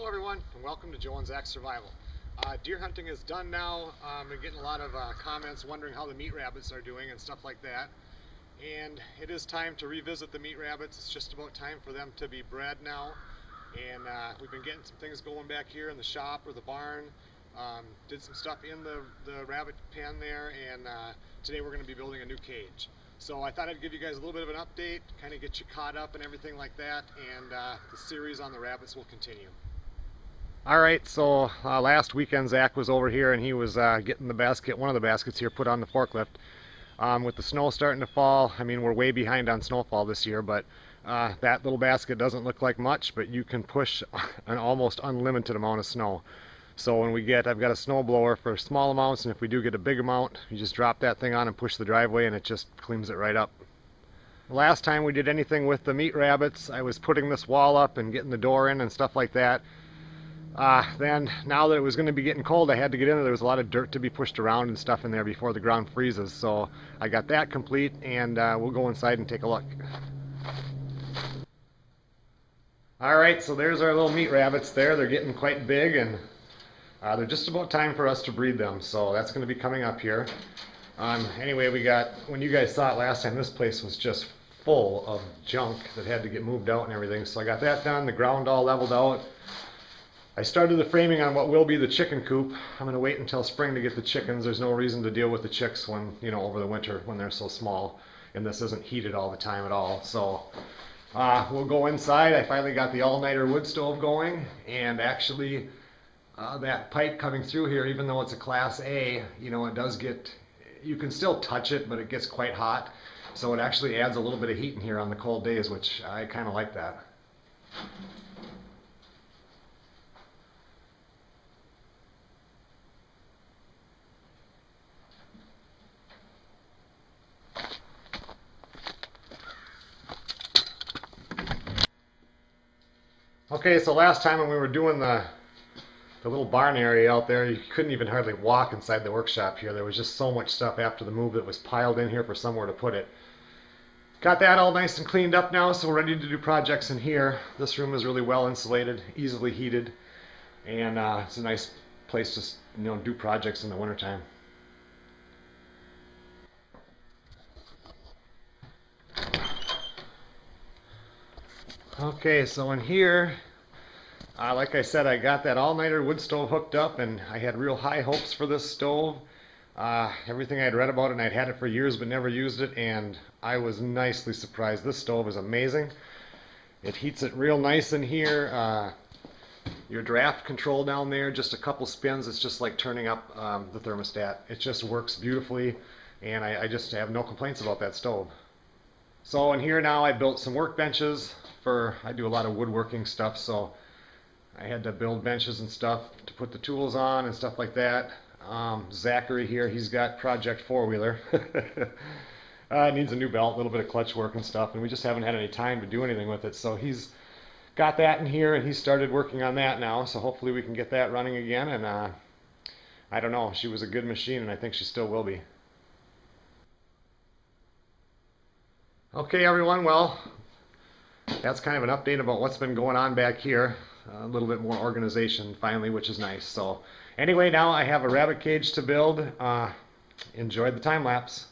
Hello everyone, and welcome to Joe and Zach's Survival. Deer hunting is done now. We're getting a lot of comments wondering how the meat rabbits are doing and stuff like that. And it is time to revisit the meat rabbits. It's just about time for them to be bred now. And we've been getting some things going back here in the shop or the barn. Did some stuff in the rabbit pen there, and today we're going to be building a new cage. So I thought I'd give you guys a little bit of an update, kind of get you caught up and everything like that, and the series on the rabbits will continue. Alright, so last weekend Zach was over here and he was getting the basket, one of the baskets here, put on the forklift. With the snow starting to fall, I mean we're way behind on snowfall this year, but that little basket doesn't look like much, but you can push an almost unlimited amount of snow. So when we get, I've got a snow blower for small amounts, and if we do get a big amount, you just drop that thing on and push the driveway and it just cleans it right up. Last time we did anything with the meat rabbits, I was putting this wall up and getting the door in and stuff like that. Then, now that it was going to be getting cold, I had to get in there. There was a lot of dirt to be pushed around and stuff in there before the ground freezes. So I got that complete, and we'll go inside and take a look. Alright, so there's our little meat rabbits there. They're getting quite big, and they're just about time for us to breed them. So that's going to be coming up here. Anyway, we got, when you guys saw it last time, this place was just full of junk that had to get moved out and everything. So I got that done, the ground all leveled out. I started the framing on what will be the chicken coop. I'm going to wait until spring to get the chickens. There's no reason to deal with the chicks when, you know, over the winter when they're so small, and this isn't heated all the time at all. So we'll go inside. I finally got the all-nighter wood stove going, and actually that pipe coming through here, even though it's a Class A, you know, it does get, you can still touch it, but it gets quite hot. So it actually adds a little bit of heat in here on the cold days, which I kind of like that. Okay, so last time when we were doing the little barn area out there, you couldn't even hardly walk inside the workshop here. There was just so much stuff after the move that was piled in here for somewhere to put it. Got that all nice and cleaned up now, so we're ready to do projects in here. This room is really well insulated, easily heated, and it's a nice place to, you know, do projects in the wintertime. Okay, so in here, like I said, I got that all-nighter wood stove hooked up, and I had real high hopes for this stove. Everything I'd read about it, and I'd had it for years but never used it, and I was nicely surprised. This stove is amazing. It heats it real nice in here. Your draft control down there, just a couple spins, it's just like turning up the thermostat. It just works beautifully, and I just have no complaints about that stove. So in here now I built some workbenches. I do a lot of woodworking stuff, so I had to build benches and stuff to put the tools on and stuff like that. Zachary here, he's got Project 4-wheeler. Needs a new belt, a little bit of clutch work and stuff, and we just haven't had any time to do anything with it. So he's got that in here, and he started working on that now, so hopefully we can get that running again. And I don't know, she was a good machine, and I think she still will be. Okay everyone, well, that's kind of an update about what's been going on back here. A little bit more organization finally, which is nice. So anyway, now I have a rabbit cage to build. Enjoy the time lapse.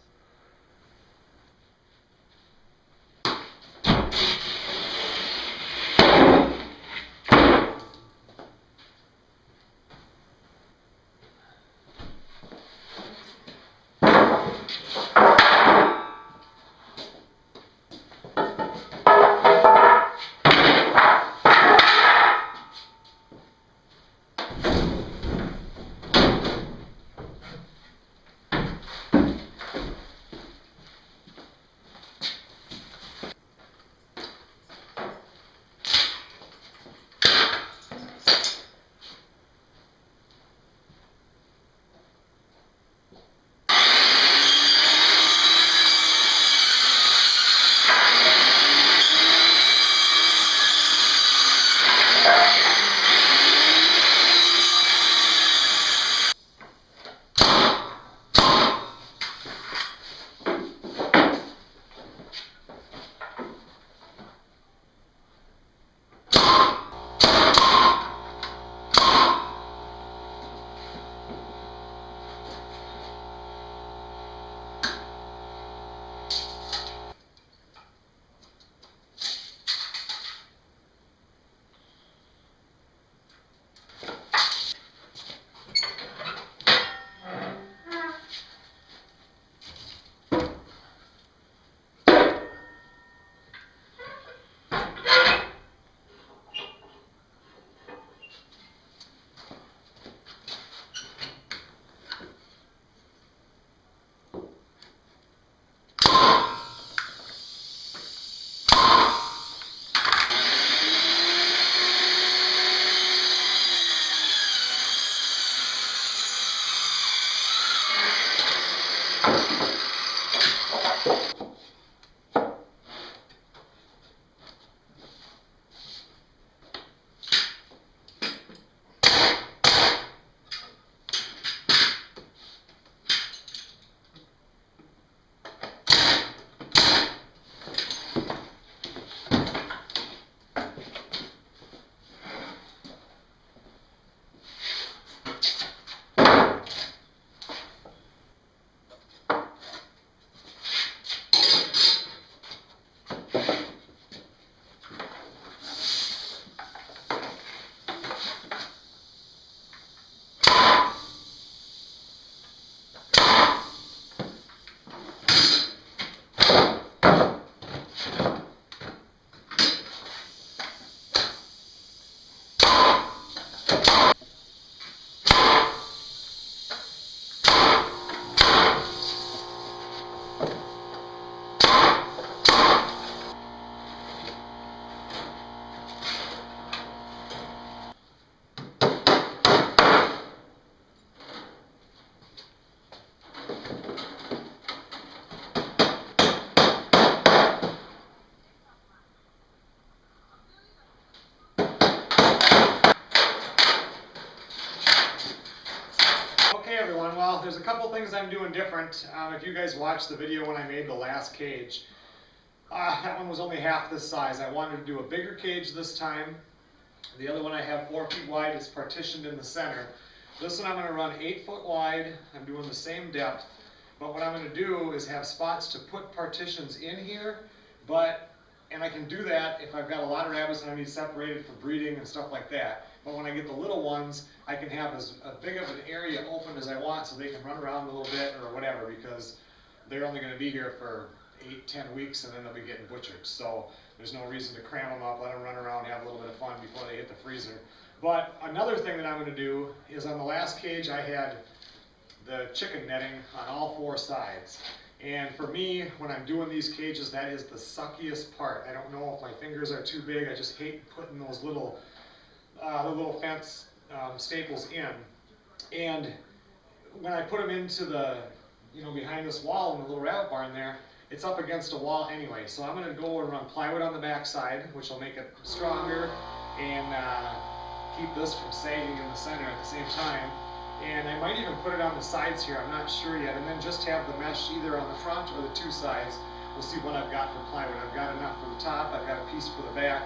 things I'm doing different. If you guys watched the video when I made the last cage, that one was only half this size. I wanted to do a bigger cage this time. The other one I have 4 feet wide. It's partitioned in the center. This one I'm going to run 8 foot wide. I'm doing the same depth. But what I'm going to do is have spots to put partitions in here. And I can do that if I've got a lot of rabbits and I need separated for breeding and stuff like that. But when I get the little ones, I can have as big of an area open as I want so they can run around a little bit or whatever, because they're only going to be here for 8-10 weeks and then they'll be getting butchered. So there's no reason to cram them up, let them run around, have a little bit of fun before they hit the freezer. But another thing that I'm going to do is on the last cage I had the chicken netting on all 4 sides. And for me, when I'm doing these cages, that is the suckiest part. I don't know if my fingers are too big. I just hate putting those little fence staples in. And when I put them into the, behind this wall in the little rabbit barn there, it's up against a wall anyway. So I'm going to go and run plywood on the back side, which will make it stronger and keep this from sagging in the center at the same time. And I might even put it on the sides here, I'm not sure yet, and then just have the mesh either on the front or the 2 sides. We'll see what I've got for plywood. I've got enough for the top, I've got a piece for the back,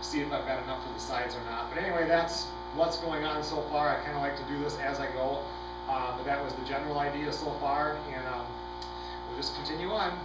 see if I've got enough for the sides or not. But anyway, that's what's going on so far. I kind of like to do this as I go, but that was the general idea so far, and we'll just continue on.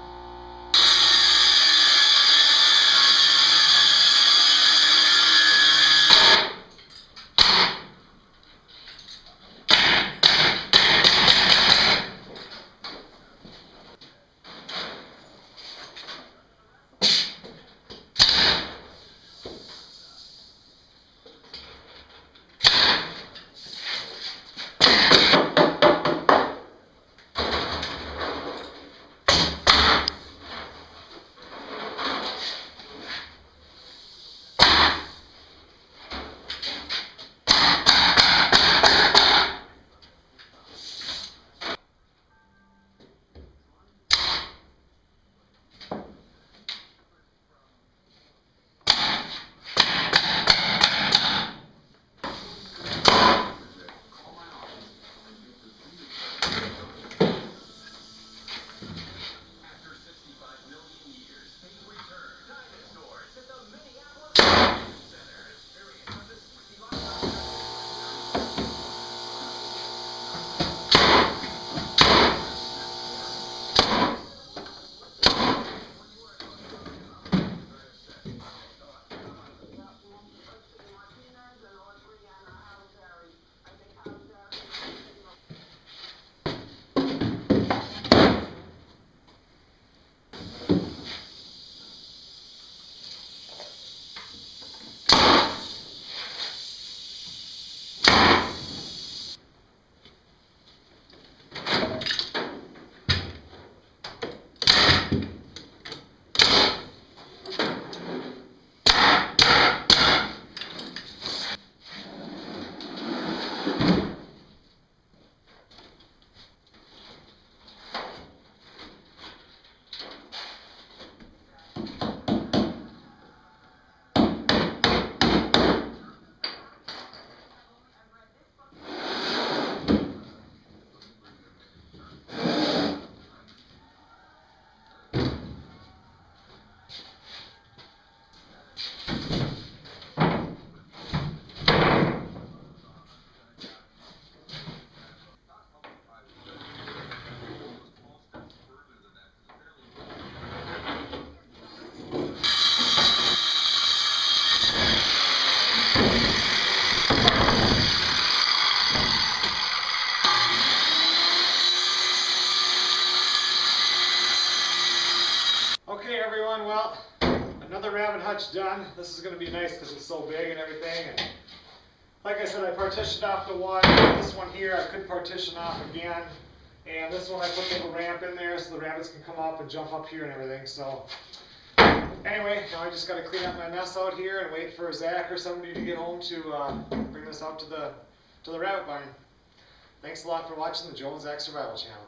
Well, another rabbit hutch done. This is going to be nice because it's so big and everything. And like I said, I partitioned off the one. This one here I could partition off again. And this one I put the little ramp in there so the rabbits can come up and jump up here and everything. So anyway, now I just got to clean up my mess out here and wait for Zach or somebody to get home to bring this out to the rabbit barn. Thanks a lot for watching the Joe and Zach Survival Channel.